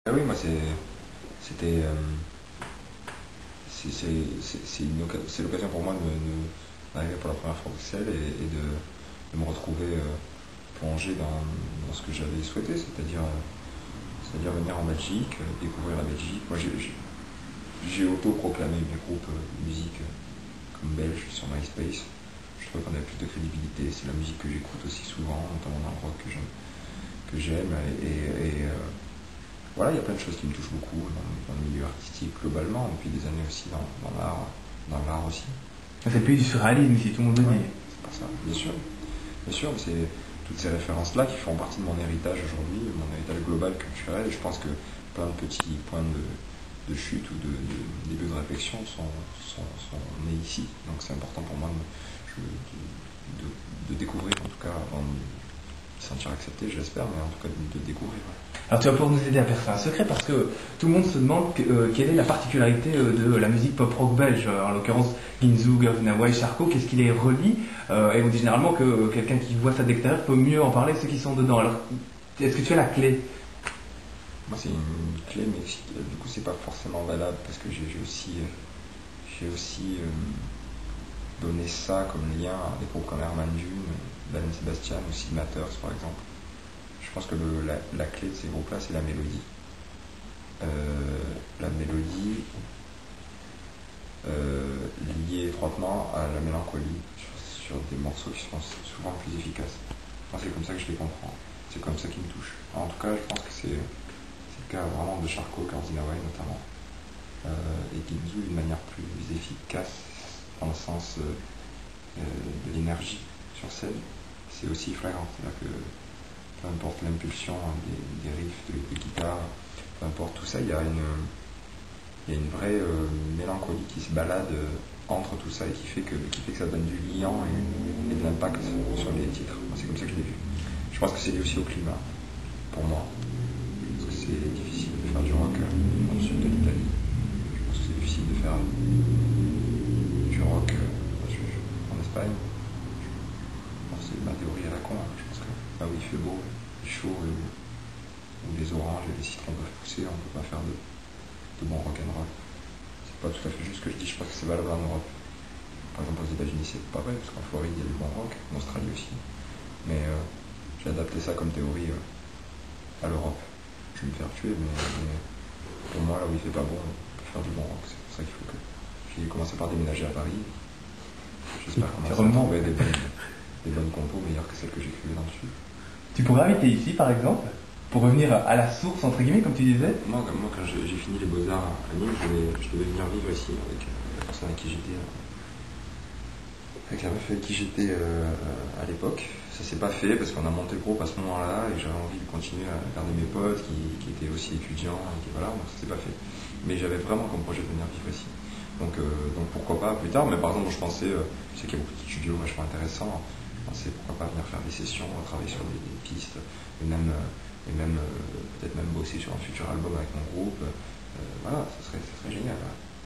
Ah oui, moi c'était c'est l'occasion pour moi d'arriver pour la première fois à Bruxelles de me retrouver plongé dans ce que j'avais souhaité, c'est-à-dire venir en Belgique, découvrir la Belgique. Moi j'ai auto-proclamé mes groupes de musique comme belge sur MySpace. Je trouvais qu'on avait plus de crédibilité, c'est la musique que j'écoute aussi souvent, notamment dans le rock que j'aime voilà, il y a plein de choses qui me touchent beaucoup dans le milieu artistique globalement, depuis des années aussi dans l'art aussi. C'est le pays du surréalisme ici, tout le monde le Ouais, dit. c'est pas ça, bien sûr, mais c'est toutes ces références-là qui font partie de mon héritage aujourd'hui, mon héritage global culturel, et je pense que plein de petits points de chute ou de début de réflexion sont nés ici. Donc c'est important pour moi de découvrir, en tout cas, avant de me sentir accepté, je l'espère, mais en tout cas de découvrir. Alors tu vas pouvoir nous aider à percer un secret parce que tout le monde se demande quelle est la particularité de la musique pop-rock belge, en l'occurrence Ginzu, Gervin Away, Charcot, qu'est-ce qui les relie et on dit généralement que quelqu'un qui voit ça d'extérieur peut mieux en parler que ceux qui sont dedans. Alors est-ce que tu as la clé? Moi, c'est une clé, mais du coup, c'est pas forcément valable parce que j'ai aussi donné ça comme lien à des groupes comme Herman Dune, Dan Sebastian ou Sid Matters, par exemple. Je pense que la clé de ces groupes-là, c'est la mélodie. La mélodie liée étroitement à la mélancolie sur des morceaux qui sont souvent plus efficaces. Enfin, c'est comme ça que je les comprends. C'est comme ça qui me touche. En tout cas, je pense que c'est le cas vraiment de Charcot, Kardinaway notamment, et Ginzu d'une manière plus efficace dans le sens de l'énergie sur scène. C'est aussi flagrant. C'est-à-dire que peu importe l'impulsion des riffs de guitare, peu importe tout ça, il y a une vraie mélancolie qui se balade entre tout ça et qui fait que ça donne du liant et de l'impact sur les titres. C'est comme ça que je l'ai vu. Je pense que c'est lié aussi au climat, pour moi. Parce que c'est difficile de faire du rock dans le sud de l'Italie. Je pense que c'est difficile de faire du rock en Espagne. C'est ma théorie à la con. Je pense que là où il fait beau, chaud, où les oranges et les citrons peuvent pousser, on ne peut pas faire de bon rock'n'roll. C'est pas tout à fait juste ce que je dis, je pense que c'est valable en Europe. Par exemple aux États-Unis c'est pas vrai, parce qu'en Floride il y a du bon rock, en Australie aussi. Mais j'ai adapté ça comme théorie à l'Europe. Je vais me faire tuer, mais pour moi là où il fait pas bon, on peut faire du bon rock. C'est pour ça qu'il faut que. J'ai commencé par déménager à Paris. J'espère commencer à trouver des bonnes compos meilleures que celles que j'écrivais dans le sud. Tu pourrais habiter ici par exemple pour revenir à la source entre guillemets comme tu disais. Moi quand j'ai fini les Beaux-Arts à Nîmes, je devais venir vivre ici avec la personne avec qui j'étais. Avec la meuf avec qui j'étais à l'époque. Ça s'est pas fait parce qu'on a monté le groupe à ce moment-là et j'avais envie de continuer à garder mes potes qui étaient aussi étudiants et voilà, donc ça s'est pas fait. Mais j'avais vraiment comme projet de venir vivre ici. Donc pourquoi pas plus tard, mais par exemple je pensais, je sais qu'il y a beaucoup de studios vachement intéressants, je pensais pourquoi pas venir faire des sessions, travailler sur des pistes, et même peut-être même bosser sur un futur album avec mon groupe. Voilà, ça serait génial. Voilà.